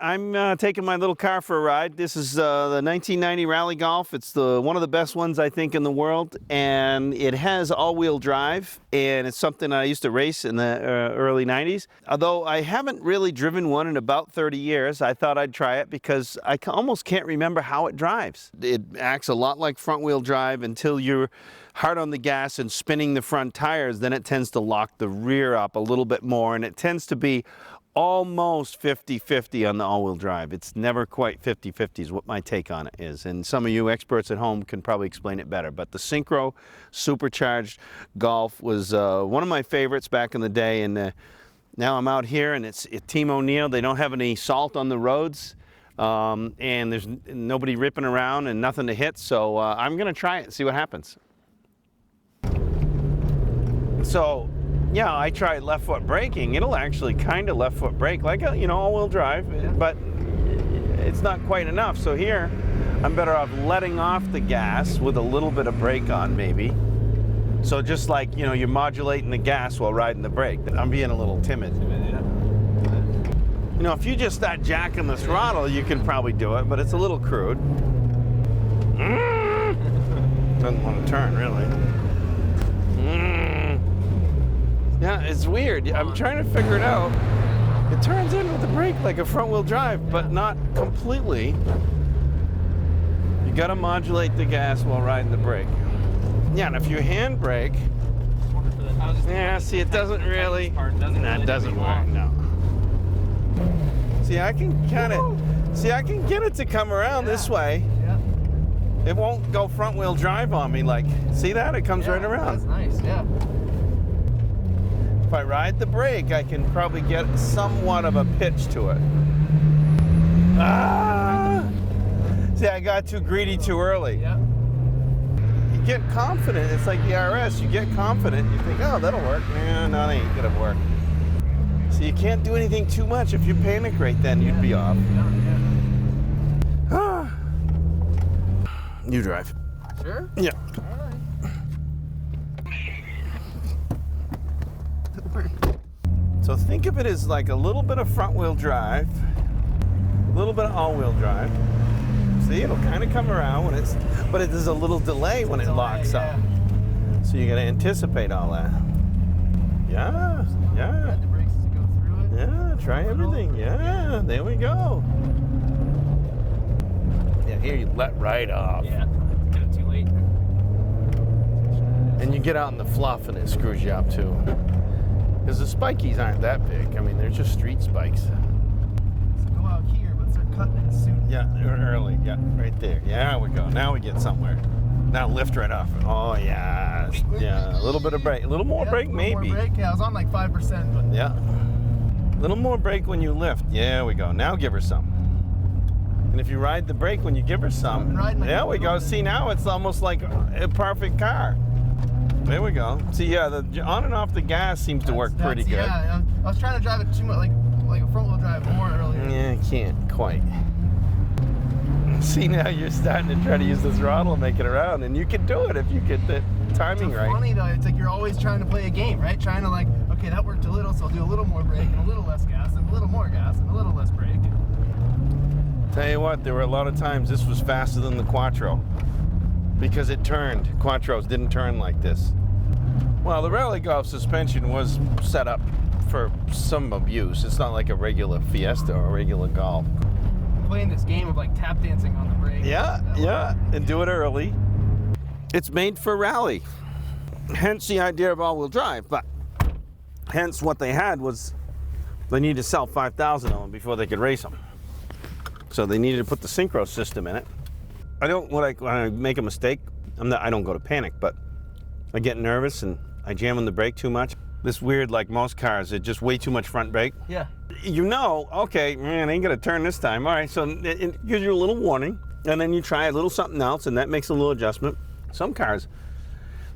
I'm taking my little car for a ride. This is the 1990 Rallye Golf. It's one of the best ones, I think, in the world, and it has all-wheel drive, and it's something I used to race in the early 90s. Although I haven't really driven one in about 30 years, I thought I'd try it because I almost can't remember how it drives. It acts a lot like front-wheel drive until you're hard on the gas and spinning the front tires. Then it tends to lock the rear up a little bit more, and it tends to be almost 50-50 on the all-wheel drive. It's never quite 50-50 is what my take on it is. And some of you experts at home can probably explain it better. But the Syncro supercharged Golf was one of my favorites back in the day. And now I'm out here and it's Team O'Neill. They don't have any salt on the roads. And there's nobody ripping around and nothing to hit. So I'm going to try it and see what happens. So, yeah, I tried left foot braking. It'll actually kind of left foot brake, like a, all-wheel drive, but it's not quite enough. So here, I'm better off letting off the gas with a little bit of brake on, maybe. So just like, you're modulating the gas while riding the brake. I'm being a little timid. If you just start jacking the throttle, you can probably do it, but it's a little crude. Doesn't want to turn, really. Yeah, it's weird. I'm trying to figure it out. It turns in with the brake like a front-wheel drive, but not completely. You gotta modulate the gas while riding the brake. Yeah, and if you hand brake, yeah, see, it doesn't really, it doesn't work, no. See, I can get it to come around this way. It won't go front-wheel drive on me, like, see that? It comes right around. That's nice, yeah. If I ride the brake, I can probably get somewhat of a pitch to it. See, I got too greedy too early. Yeah. You get confident. It's like the RS. You get confident. You think, oh, that'll work. No, that ain't gonna work. So you can't do anything too much. If you panic right then, you'd be off. You drive. Sure? Yeah. So think of it as like a little bit of front-wheel drive, a little bit of all-wheel drive. See, it'll kind of come around when but there's a little delay when it locks up. So you got to anticipate all that. Yeah, yeah. Ride the brakes as you go through it. Yeah, try everything. Yeah, there we go. Yeah, here you let right off. Yeah, get it too late. And you get out in the fluff and it screws you up too. Because the spikies aren't that big. I mean, they're just street spikes. So go out here, but start cutting it soon. Yeah, early. Yeah, right there. Yeah, we go. Now we get somewhere. Now lift right off. Oh, yeah. Yeah, a little bit of brake. A little more brake, maybe. More brake. Yeah, I was on like 5%. But yeah. A little more brake when you lift. Yeah, we go. Now give her some. And if you ride the brake when you give her some. There we go. See, now it's almost like a perfect car. There we go. See, yeah, the on and off the gas seems to work pretty good. Yeah, I was trying to drive it too much, like a front-wheel drive more earlier. Yeah, I can't quite. See, now you're starting to try to use the throttle and make it around, and you can do it if you get the timing right. It's funny though. It's like you're always trying to play a game, right? Trying to okay, that worked a little, so I'll do a little more brake and a little less gas and a little more gas and a little less brake. Tell you what, there were a lot of times this was faster than the Quattro. Because it turned. Quattros didn't turn like this. Well, the Rallye Golf suspension was set up for some abuse. It's not like a regular Fiesta or a regular Golf. Playing this game of tap dancing on the brake. Yeah, yeah, and do it early. It's made for rally. Hence the idea of all-wheel drive, but hence what they had was they needed to sell 5,000 of them before they could race them. So they needed to put the Synchro system in it. When I make a mistake, I don't go to panic, but I get nervous and I jam on the brake too much. This weird, like most cars, it's just way too much front brake. Yeah. Okay, man, I ain't gonna turn this time. All right, so it gives you a little warning, and then you try a little something else, and that makes a little adjustment. Some cars,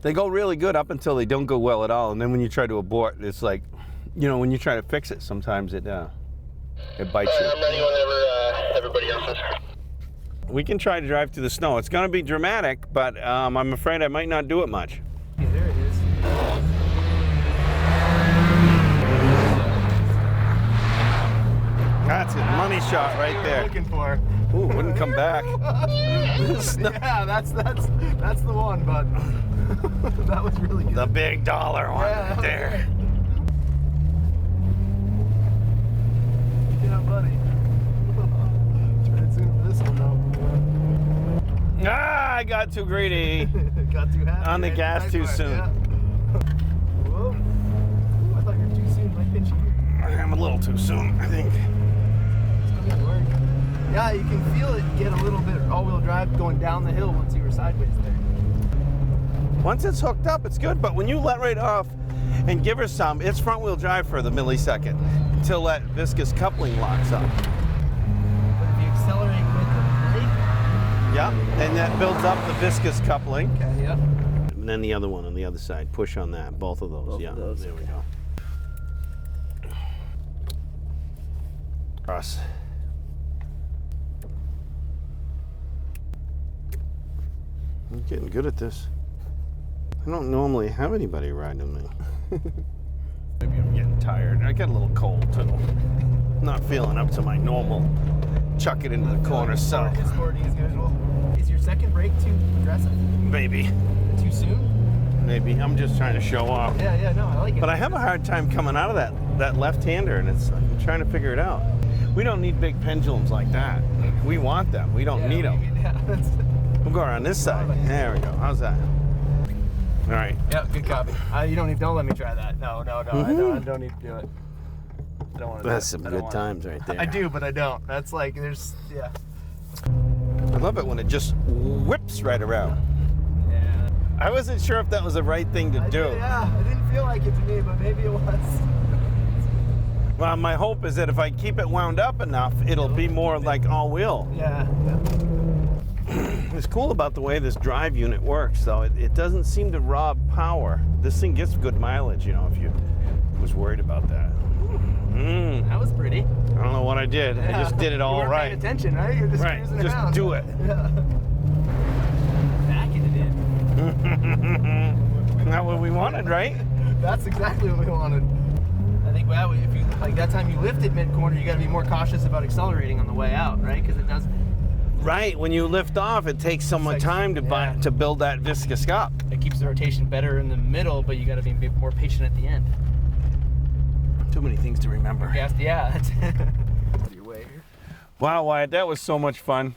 they go really good up until they don't go well at all, and then when you try to abort, it's like, when you try to fix it, sometimes it bites you. I'm ready whenever everybody else is. We can try to drive through the snow. It's going to be dramatic, but I'm afraid I might not do it much. Yeah, there it is. That's it, money shot right there. Looking for. Ooh, wouldn't come back. Yeah, that's the one, bud. That was really good. The big dollar one right there. Yeah, buddy. Trying soon for this one though. Ah, I got too greedy. Got too happy. On the gas too soon. Yeah. Whoa. Ooh, I thought you were too soon. Might pinch you. I'm a little too soon, I think. Yeah, you can feel it get a little bit all-wheel drive going down the hill once you were sideways there. Once it's hooked up, it's good, but when you let right off and give her some, it's front-wheel drive for the millisecond until that viscous coupling locks up. But if you accelerate with the brake... Yeah, and that builds up the viscous coupling. Okay, yep. And then the other one on the other side, push on that, both of those, yeah. There we go. Cross. I'm getting good at this. I don't normally have anybody riding me. Maybe I'm getting tired. I got a little cold too. Not feeling up to my normal chuck it into the corner self. Sporty as usual. Is your second brake too aggressive? Maybe. Too soon? Maybe. I'm just trying to show off. Yeah, no, I like it. But I have a hard time coming out of that left-hander, and I'm trying to figure it out. We don't need big pendulums like that. We want them. We don't need them. We'll go around this side. There we go. How's that? All right. Yeah, good copy. Don't let me try that. No, I don't need to do it. I don't want to. That's some good times right there. I do, but I don't. That's like yeah. I love it when it just whips right around. Yeah. I wasn't sure if that was the right thing to do. Yeah, it didn't feel like it to me, but maybe it was. Well, my hope is that if I keep it wound up enough, it'll be more like all-wheel. Yeah. What's cool about the way this drive unit works, though, it doesn't seem to rob power. This thing gets good mileage, you know, if you was worried about that. That was pretty. I don't know what I did. Yeah. I just did it all you right. Paying attention, right? You're just cruising Just around. do it. Yeah. Backing it in. Not what we wanted, right? That's exactly what we wanted. I think if you like that time you lift it mid-corner, you got to be more cautious about accelerating on the way out, right? Because it does. Right, when you lift off, it takes so much time to build that viscous up. It keeps the rotation better in the middle, but you got to be a bit more patient at the end. Too many things to remember. Yeah, that's your way here. Wow, Wyatt, that was so much fun.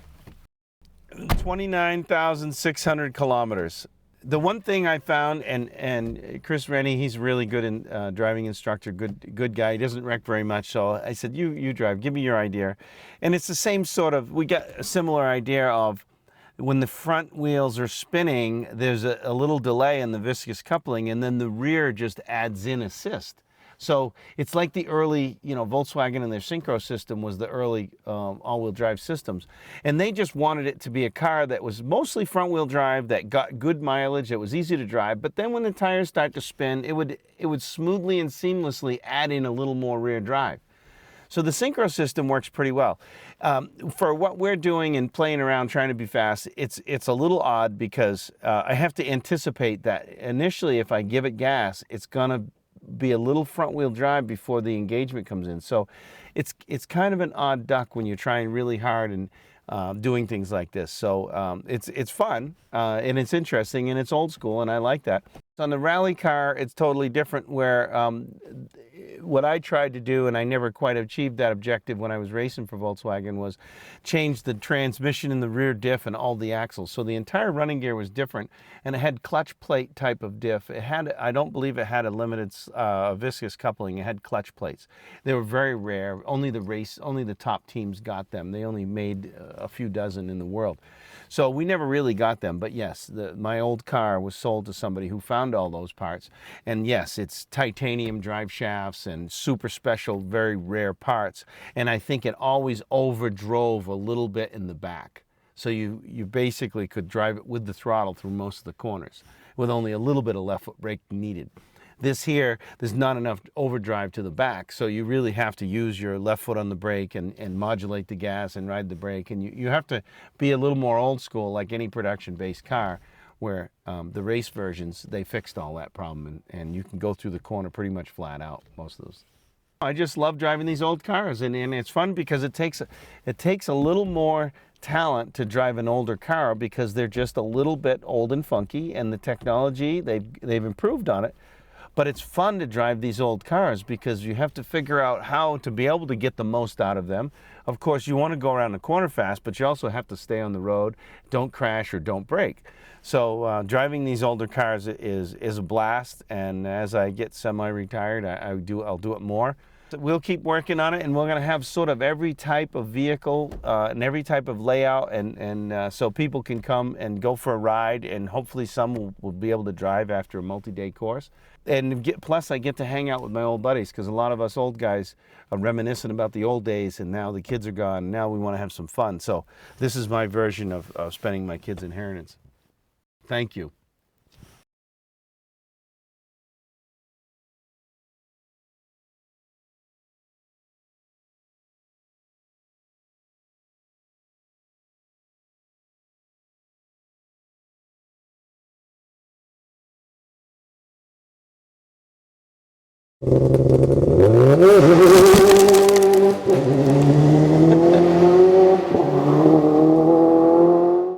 29,600 kilometers. The one thing I found, and Chris Rennie, he's really good in driving instructor, good guy. He doesn't wreck very much, so I said, you drive, give me your idea. And it's the same sort of, we got a similar idea of when the front wheels are spinning, there's a little delay in the viscous coupling, and then the rear just adds in assist. So it's like the early, Volkswagen and their Syncro system was the early all-wheel drive systems. And they just wanted it to be a car that was mostly front-wheel drive, that got good mileage, that was easy to drive. But then when the tires start to spin, it would smoothly and seamlessly add in a little more rear drive. So the Syncro system works pretty well. For what we're doing and playing around trying to be fast, it's a little odd because I have to anticipate that initially if I give it gas, it's going to be a little front wheel drive before the engagement comes in. So it's kind of an odd duck when you're trying really hard and doing things like this. So it's fun and it's interesting and it's old school and I like that. On the rally car, it's totally different where what I tried to do, and I never quite achieved that objective when I was racing for Volkswagen, was change the transmission in the rear diff and all the axles. So the entire running gear was different, and it had clutch plate type of diff. It had, I don't believe it had a limited viscous coupling. It had clutch plates. They were very rare. Only the top teams got them. They only made a few dozen in the world. So we never really got them, but yes, my old car was sold to somebody who found all those parts. And yes, it's titanium drive shafts and super special, very rare parts. And I think it always overdrove a little bit in the back. So you basically could drive it with the throttle through most of the corners with only a little bit of left foot brake needed. This here, there's not enough overdrive to the back, so you really have to use your left foot on the brake and modulate the gas and ride the brake. And you have to be a little more old school, like any production-based car, where the race versions, they fixed all that problem, and you can go through the corner pretty much flat out, most of those. I just love driving these old cars, and it's fun because it takes a little more talent to drive an older car because they're just a little bit old and funky, and the technology they've improved on it. But it's fun to drive these old cars because you have to figure out how to be able to get the most out of them. Of course, you want to go around the corner fast, but you also have to stay on the road, don't crash or don't brake. So driving these older cars is a blast, and as I get semi-retired, I'll do it more. We'll keep working on it, and we're going to have sort of every type of vehicle and every type of layout, and so people can come and go for a ride, and hopefully some will be able to drive after a multi-day course. And plus, I get to hang out with my old buddies because a lot of us old guys are reminiscent about the old days, and now the kids are gone, and now we want to have some fun. So this is my version of spending my kids' inheritance. Thank you.